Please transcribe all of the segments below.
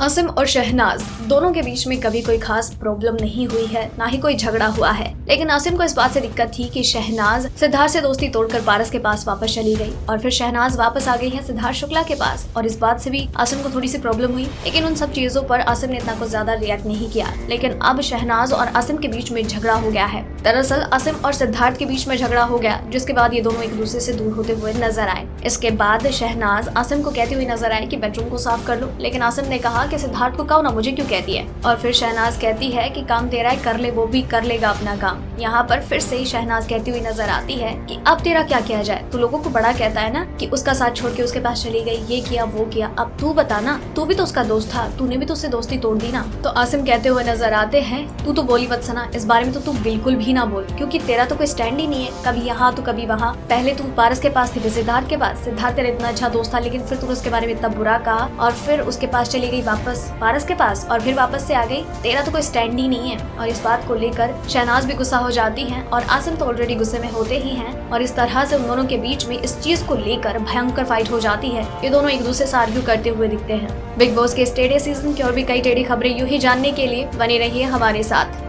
आसिम और शहनाज दोनों के बीच में कभी कोई खास प्रॉब्लम नहीं हुई है, ना ही कोई झगड़ा हुआ है। लेकिन आसिम को इस बात से दिक्कत थी कि शहनाज सिद्धार्थ से दोस्ती तोड़कर पारस के पास वापस चली गई और फिर शहनाज वापस आ गई है सिद्धार्थ शुक्ला के पास, और इस बात से भी आसिम को थोड़ी सी प्रॉब्लम हुई। लेकिन उन सब चीजों पर आसिम ने इतना कुछ ज्यादा रिएक्ट नहीं किया। लेकिन अब शहनाज और आसिम के बीच में झगड़ा हो गया है। दरअसल आसिम और सिद्धार्थ के बीच में झगड़ा हो गया, जिसके बाद ये दोनों एक दूसरे से दूर होते हुए नजर आए। इसके बाद शहनाज आसिम को कहती हुई नजर आई कि बेडरूम को साफ कर लो, लेकिन आसिम ने कहा कि सिद्धार्थ को कहो ना, मुझे क्यों कहती है। और फिर शहनाज कहती है कि काम तेरा है, कर ले, वो भी कर लेगा अपना काम। यहाँ पर फिर से ही शहनाज कहती हुई नजर आती है कि अब तेरा क्या किया जाए, तू लोगों को बड़ा कहता है ना कि उसका साथ छोड़ के उसके पास चली गई, ये किया वो किया, अब तू बता ना, तू भी तो उसका दोस्त था, तूने भी तो उससे दोस्ती तोड़ दी ना। तो आसिम कहते हुए नजर आते हैं, तू तो बोली मत सना, इस बारे में तो तू बिल्कुल भी ना बोल, क्योंकि तेरा तो कोई स्टैंड ही नहीं है, कभी यहाँ तो कभी वहाँ। पहले तू पारस के पास थी, फिर सिद्धार्थ के पास। सिद्धार्थ तेरा इतना अच्छा दोस्त था, लेकिन फिर तू उसके बारे में इतना बुरा कहा, और फिर उसके पास चली गई वापस पारस के पास, और फिर वापस से आ गई। तेरा तो कोई स्टैंड ही नहीं है। और इस बात को लेकर शहनाज भी गुस्सा हो जाती हैं, और आसिम तो ऑलरेडी गुस्से में होते ही हैं। और इस तरह से उन दोनों के बीच में इस चीज को लेकर भयंकर फाइट हो जाती है। ये दोनों एक दूसरे से आर्ग्यू करते हुए दिखते हैं। बिग बॉस के इस टेढ़े सीजन की और भी कई टेढ़ी खबरें यूं ही जानने के लिए बने रहिए हमारे साथ।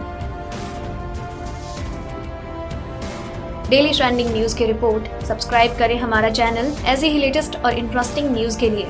डेली ट्रेंडिंग न्यूज की रिपोर्ट सब्सक्राइब करें हमारा चैनल ऐसे ही लेटेस्ट और इंटरेस्टिंग न्यूज के लिए।